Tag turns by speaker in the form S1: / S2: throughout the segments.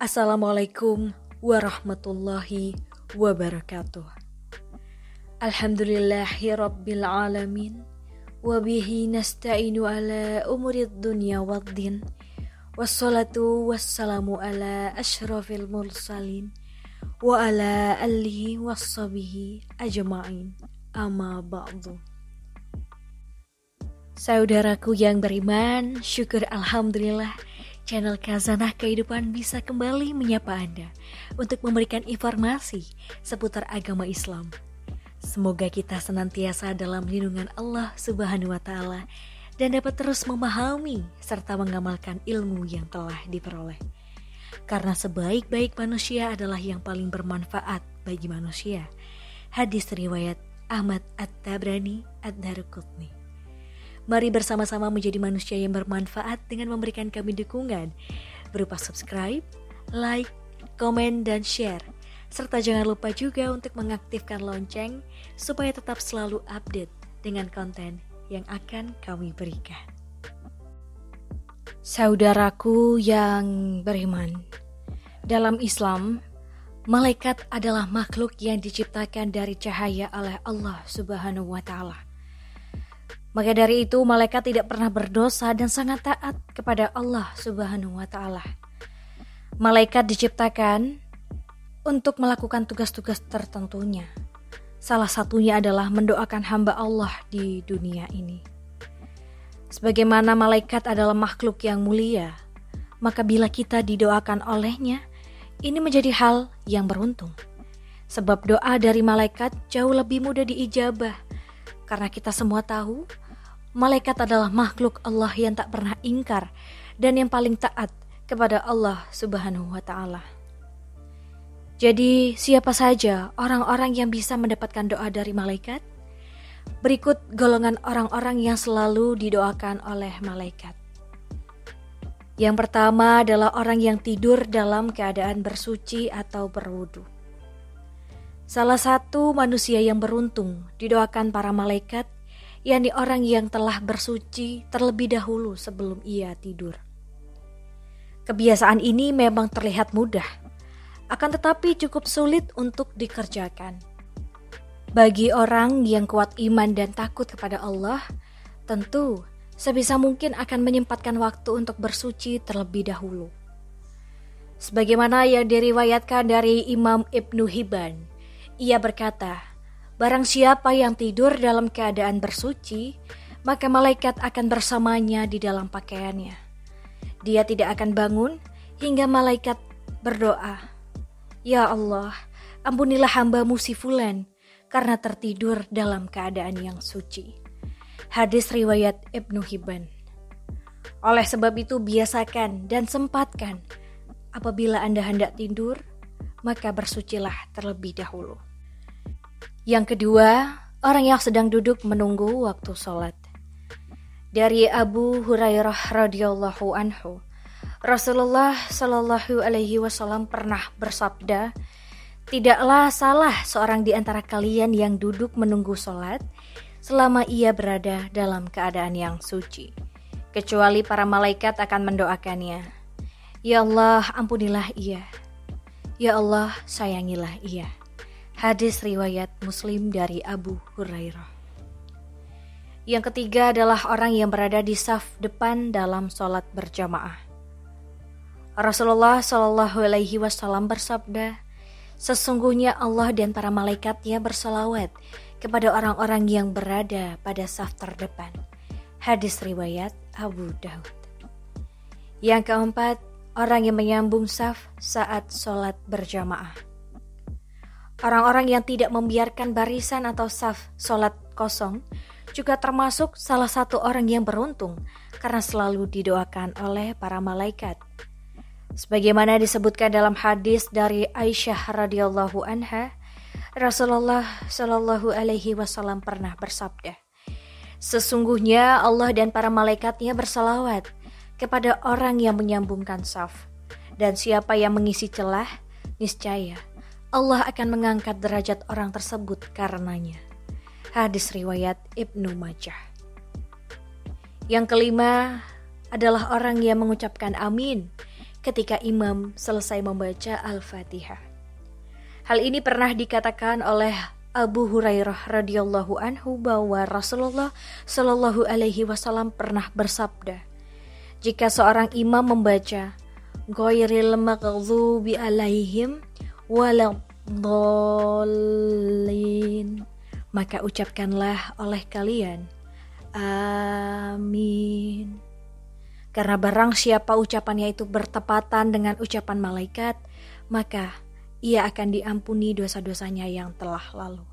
S1: Assalamualaikum warahmatullahi wabarakatuh. Alhamdulillahi rabbil alamin. Wabihi nasta'inu ala umurid dunya waddin. Wassalatu wassalamu ala ashrafil mursalin. Wa ala alihi wassabihi ajma'in. Amma ba'du. Saudaraku yang beriman, syukur alhamdulillah channel Khazanah Kehidupan bisa kembali menyapa Anda untuk memberikan informasi seputar agama Islam. Semoga kita senantiasa dalam lindungan Allah Subhanahu wa Ta'ala dan dapat terus memahami serta mengamalkan ilmu yang telah diperoleh. Karena sebaik-baik manusia adalah yang paling bermanfaat bagi manusia. Hadis riwayat Ahmad At-Tabrani Ad-Daruqutni. Mari bersama-sama menjadi manusia yang bermanfaat dengan memberikan kami dukungan berupa subscribe, like, komen, dan share. Serta jangan lupa juga untuk mengaktifkan lonceng supaya tetap selalu update dengan konten yang akan kami berikan. Saudaraku yang beriman, dalam Islam, malaikat adalah makhluk yang diciptakan dari cahaya oleh Allah Subhanahu wa Ta'ala. Maka dari itu malaikat tidak pernah berdosa dan sangat taat kepada Allah Subhanahu wa Ta'ala. Malaikat diciptakan untuk melakukan tugas-tugas tertentunya. Salah satunya adalah mendoakan hamba Allah di dunia ini. Sebagaimana malaikat adalah makhluk yang mulia, maka bila kita didoakan olehnya, ini menjadi hal yang beruntung. Sebab doa dari malaikat jauh lebih mudah diijabah. Karena kita semua tahu, malaikat adalah makhluk Allah yang tak pernah ingkar dan yang paling taat kepada Allah Subhanahu wa Ta'ala. Jadi, siapa saja orang-orang yang bisa mendapatkan doa dari malaikat? Berikut golongan orang-orang yang selalu didoakan oleh malaikat. Yang pertama adalah orang yang tidur dalam keadaan bersuci atau berwudu. Salah satu manusia yang beruntung didoakan para malaikat, yakni orang yang telah bersuci terlebih dahulu sebelum ia tidur. Kebiasaan ini memang terlihat mudah, akan tetapi cukup sulit untuk dikerjakan. Bagi orang yang kuat iman dan takut kepada Allah, tentu sebisa mungkin akan menyempatkan waktu untuk bersuci terlebih dahulu. Sebagaimana yang diriwayatkan dari Imam Ibnu Hibban, ia berkata, barang siapa yang tidur dalam keadaan bersuci, maka malaikat akan bersamanya di dalam pakaiannya. Dia tidak akan bangun hingga malaikat berdoa, Ya Allah, ampunilah hamba-Mu si fulan karena tertidur dalam keadaan yang suci. Hadis riwayat Ibnu Hibban. Oleh sebab itu biasakan dan sempatkan apabila Anda hendak tidur, maka bersucilah terlebih dahulu. Yang kedua, orang yang sedang duduk menunggu waktu sholat. Dari Abu Hurairah radhiyallahu anhu, Rasulullah Shallallahu alaihi wasallam pernah bersabda, tidaklah salah seorang di antara kalian yang duduk menunggu sholat selama ia berada dalam keadaan yang suci, kecuali para malaikat akan mendoakannya. Ya Allah, ampunilah ia. Ya Allah, sayangilah ia. Hadis riwayat Muslim dari Abu Hurairah. Yang ketiga adalah orang yang berada di saf depan dalam sholat berjamaah. Rasulullah Shallallahu alaihi wasallam bersabda, sesungguhnya Allah dan para malaikatnya berselawat kepada orang-orang yang berada pada saf terdepan. Hadis riwayat Abu Daud. Yang keempat, orang yang menyambung saf saat sholat berjamaah. Orang-orang yang tidak membiarkan barisan atau saf sholat kosong juga termasuk salah satu orang yang beruntung karena selalu didoakan oleh para malaikat. Sebagaimana disebutkan dalam hadis dari Aisyah radhiyallahu anha, Rasulullah Shallallahu alaihi wasallam pernah bersabda, sesungguhnya Allah dan para malaikatnya bersalawat kepada orang yang menyambungkan saf, dan siapa yang mengisi celah, niscaya Allah akan mengangkat derajat orang tersebut karenanya. Hadis riwayat Ibnu Majah. Yang kelima adalah orang yang mengucapkan amin ketika imam selesai membaca Al-Fatihah. Hal ini pernah dikatakan oleh Abu Hurairah radhiyallahu anhu bahwa Rasulullah Shallallahu alaihi wasallam pernah bersabda, jika seorang imam membaca ghairil maghdubi alaihim waladdallin, maka ucapkanlah oleh kalian amin. Karena barang siapa ucapannya itu bertepatan dengan ucapan malaikat, maka ia akan diampuni dosa-dosanya yang telah lalu.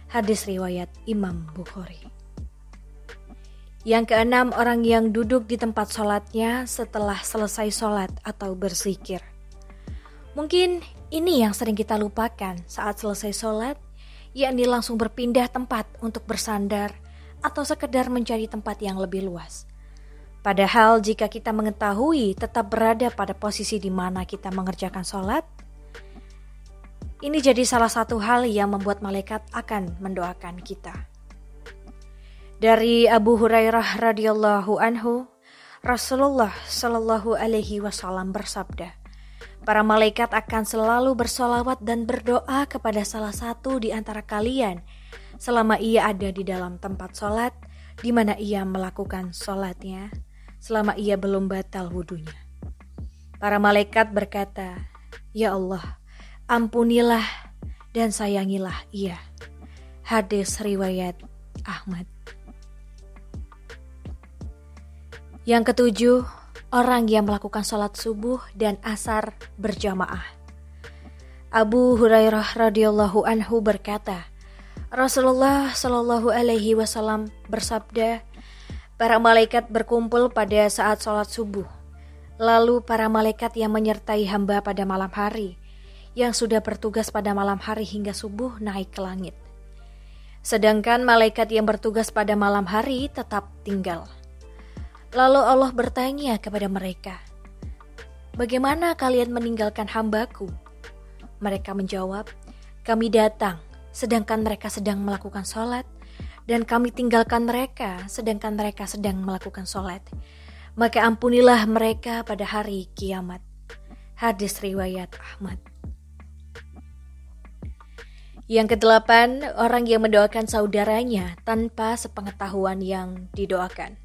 S1: Hadis riwayat Imam Bukhari. Yang keenam, orang yang duduk di tempat sholatnya setelah selesai sholat atau berzikir. Mungkin ini yang sering kita lupakan saat selesai sholat, yakni langsung berpindah tempat untuk bersandar atau sekedar mencari tempat yang lebih luas. Padahal jika kita mengetahui tetap berada pada posisi di mana kita mengerjakan sholat, ini jadi salah satu hal yang membuat malaikat akan mendoakan kita. Dari Abu Hurairah radhiyallahu anhu, Rasulullah Shallallahu alaihi wasallam bersabda, para malaikat akan selalu bersolawat dan berdoa kepada salah satu di antara kalian selama ia ada di dalam tempat sholat di mana ia melakukan sholatnya, selama ia belum batal wudunya. Para malaikat berkata, ya Allah, ampunilah dan sayangilah ia. Hadis riwayat Ahmad. Yang ketujuh, orang yang melakukan sholat subuh dan asar berjamaah. Abu Hurairah radhiyallahu anhu berkata, Rasulullah Shallallahu alaihi wasallam bersabda, para malaikat berkumpul pada saat sholat subuh. Lalu para malaikat yang menyertai hamba pada malam hari, yang sudah bertugas pada malam hari hingga subuh naik ke langit. Sedangkan malaikat yang bertugas pada malam hari tetap tinggal. Lalu Allah bertanya kepada mereka, bagaimana kalian meninggalkan hambaku? Mereka menjawab, kami datang sedangkan mereka sedang melakukan sholat, dan kami tinggalkan mereka sedangkan mereka sedang melakukan sholat. Maka ampunilah mereka pada hari kiamat. Hadis riwayat Ahmad. Yang kedelapan, orang yang mendoakan saudaranya tanpa sepengetahuan yang didoakan.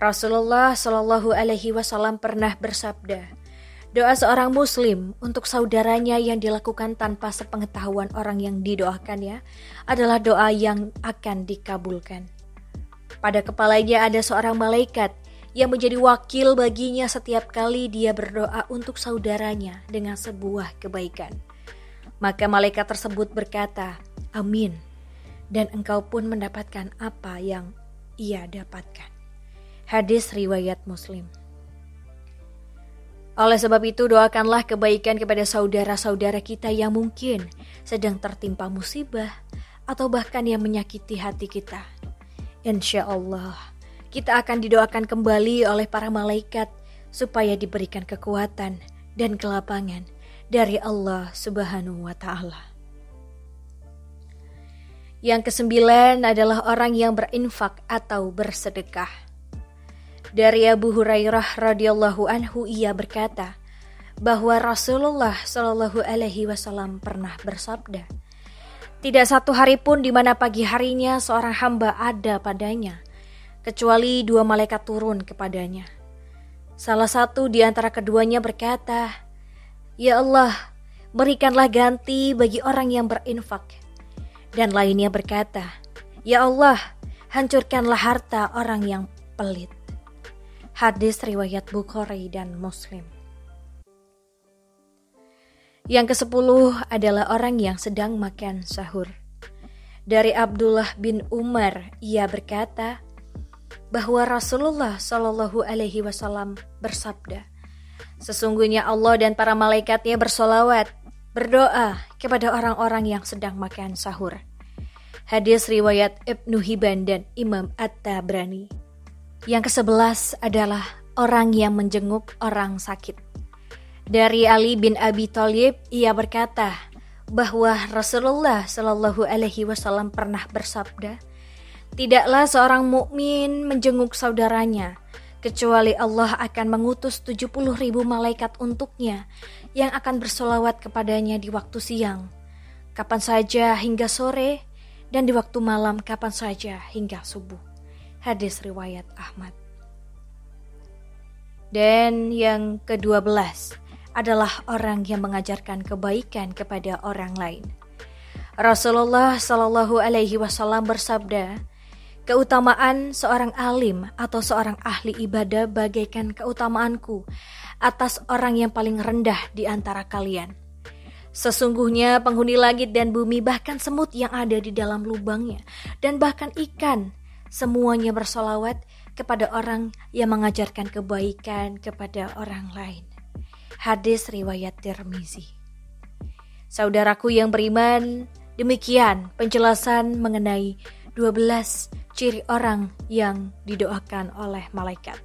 S1: Rasulullah Shallallahu alaihi wasallam pernah bersabda, doa seorang muslim untuk saudaranya yang dilakukan tanpa sepengetahuan orang yang didoakannya adalah doa yang akan dikabulkan. Pada kepalanya ada seorang malaikat yang menjadi wakil baginya setiap kali dia berdoa untuk saudaranya dengan sebuah kebaikan. Maka malaikat tersebut berkata, amin, dan engkau pun mendapatkan apa yang ia dapatkan. Hadis riwayat Muslim. Oleh sebab itu, doakanlah kebaikan kepada saudara-saudara kita yang mungkin sedang tertimpa musibah atau bahkan yang menyakiti hati kita. Insya Allah, kita akan didoakan kembali oleh para malaikat supaya diberikan kekuatan dan kelapangan dari Allah Subhanahu wa Ta'ala. Yang kesembilan adalah orang yang berinfak atau bersedekah. Dari Abu Hurairah radhiyallahu anhu, ia berkata bahwa Rasulullah Shallallahu alaihi wasallam pernah bersabda, tidak satu hari pun di mana pagi harinya seorang hamba ada padanya, kecuali dua malaikat turun kepadanya. Salah satu di antara keduanya berkata, ya Allah, berikanlah ganti bagi orang yang berinfak. Dan lainnya berkata, ya Allah, hancurkanlah harta orang yang pelit. Hadis riwayat Bukhari dan Muslim. Yang ke-10 adalah orang yang sedang makan sahur. Dari Abdullah bin Umar, ia berkata bahwa Rasulullah Shallallahu alaihi wasallam bersabda, sesungguhnya Allah dan para malaikatnya bersolawat, berdoa kepada orang-orang yang sedang makan sahur. Hadis riwayat Ibnu Hibban dan Imam At-Tabrani. Yang ke-11 adalah orang yang menjenguk orang sakit. Dari Ali bin Abi Thalib, ia berkata bahwa Rasulullah Shallallahu alaihi wasallam pernah bersabda, tidaklah seorang mukmin menjenguk saudaranya kecuali Allah akan mengutus 70.000 malaikat untuknya yang akan bersolawat kepadanya di waktu siang, kapan saja hingga sore, dan di waktu malam kapan saja hingga subuh. Hadis riwayat Ahmad. Dan yang ke-12 adalah orang yang mengajarkan kebaikan kepada orang lain. Rasulullah Shallallahu Alaihi Wasallam bersabda, keutamaan seorang alim atau seorang ahli ibadah bagaikan keutamaanku atas orang yang paling rendah di antara kalian. Sesungguhnya penghuni langit dan bumi, bahkan semut yang ada di dalam lubangnya, dan bahkan ikan, semuanya bersolawat kepada orang yang mengajarkan kebaikan kepada orang lain. Hadis riwayat Tirmizi. Saudaraku yang beriman, demikian penjelasan mengenai 12 ciri orang yang didoakan oleh malaikat.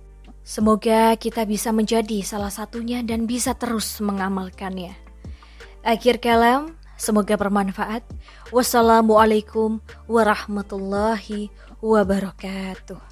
S1: Semoga kita bisa menjadi salah satunya dan bisa terus mengamalkannya. Akhir kalam, semoga bermanfaat. Wassalamualaikum warahmatullahi wabarakatuh.